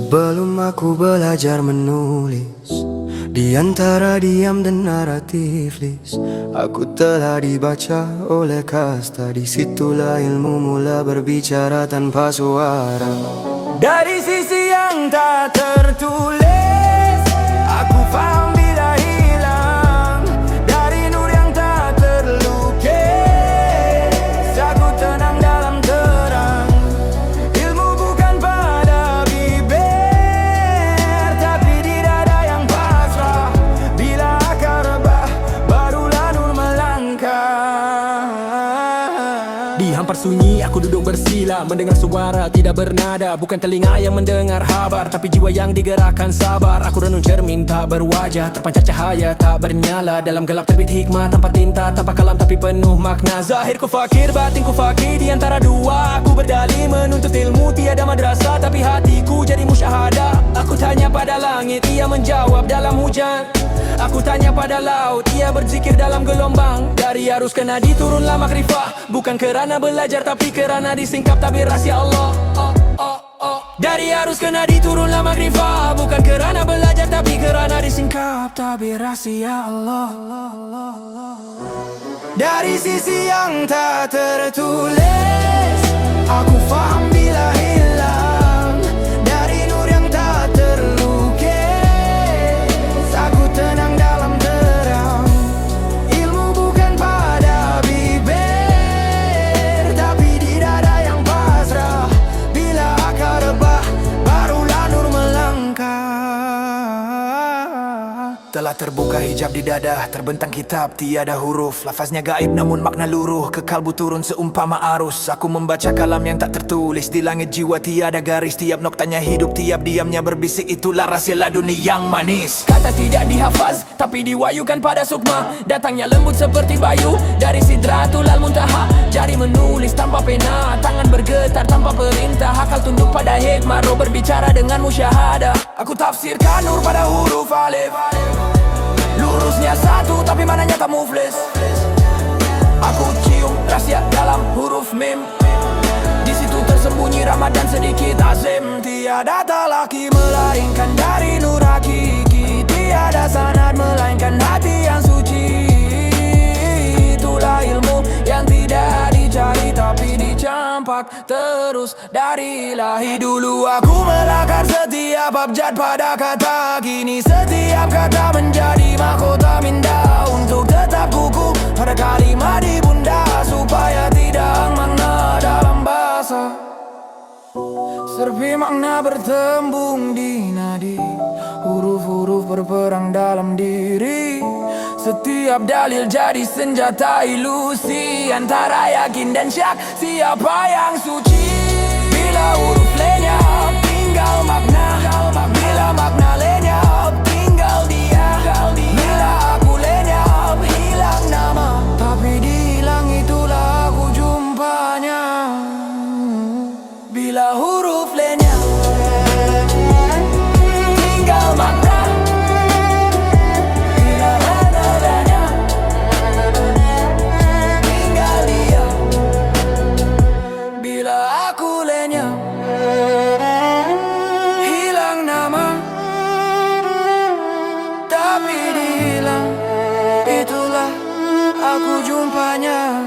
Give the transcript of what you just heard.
Sebelum aku belajar menulis, di antara diam dan naratif list, aku telah dibaca oleh kasta. Disitulah ilmu mula berbicara tanpa suara. Dari sisi yang tak tertulis, aku paham bila hilang. Dari nur yang tak terlukis, aku tenang dalam terang. Ilmu bukan pada bibir, tapi di dada yang pasrah. Bila akar rebah, barulah nur melangkah. Di hampar sunyi aku duduk bersila, mendengar suara tidak bernada. Bukan telinga yang mendengar kabar, tapi jiwa yang digerakkan sabar. Aku renung cermin tak berwajah, terpancar cahaya tak bernyala. Dalam gelap terbit hikmah tanpa tinta, tanpa kalam tapi penuh makna. Zahirku fakir, batinku fakir, di antara dua aku berdalih menuntut ilmu. Tiada madrasah tapi hatiku jadi musyahadah. Aku tanya pada langit, ia menjawab dalam hujan. Aku tanya pada laut, ia berzikir dalam gelombang. Dari arus ke nadi turunlah makrifah, bukan kerana belajar tapi kerana disingkap tabir rahsia Allah. Dari arus ke nadi turunlah makrifah, bukan kerana belajar tapi kerana disingkap tabir rahsia Allah. Dari sisi yang tak tertulis, aku faham bila hilang. Dari nur yang tak terlukis, aku tenang dalam terang. Ilmu bukan pada bibir, tapi di dada yang pasrah. Bila akar rebah, barulah nur melangkah. Telah terbuka hijab di dada, terbentang kitab tiada huruf. Lafaznya gaib namun makna luruh, ke kalbu turun seumpama arus. Aku membaca kalam yang tak tertulis, di langit jiwa tiada garis. Tiap noktanya hidup, tiap diamnya berbisik, itulah rahsia laduni yang manis. Kata tidak dihafaz, tapi diwayukan pada sukma. Datangnya lembut seperti bayu, dari sidratul al-muntaha. Jari menulis tanpa pena, tangan bergetar tanpa perintah. Akal tunduk pada hikmah, roh berbicara dengan musyahadah. Aku tafsirkan nur pada huruf alif, lurusnya satu tapi mananya tak muflis. Aku cium rahsia dalam huruf mim, di situ tersembunyi Ramadan sedikit azim. Tiada talaki melainkan dari nur hakiki, tiada sanad melainkan hati yang suci. Itulah ilmu yang tidak dicari tapi dicampak terus dari ilahi. Dulu aku melakar setiap abjad pada kata, kini setiap kata menjadi mahkota minda. Untuk tetap kukuh pada kalimat ibunda, supaya tidak makna dalam bahasa. Serpi makna bertembung di nadi, huruf-huruf berperang dalam diri. Setiap dalil jadi senjata ilusi, antara yakin dan syak siapa yang suci. Bila huruf lenyap tinggal makna, bila makna lenyap tinggal dia. Bila aku lenyap hilang nama, tapi di hilang itulah aku jumpanya. Bila huruf lenyap tinggal makna, bila makna lenyap tinggal dia. Bila aku lenyap hilang nama, tapi dihilang itulah aku jumpanya.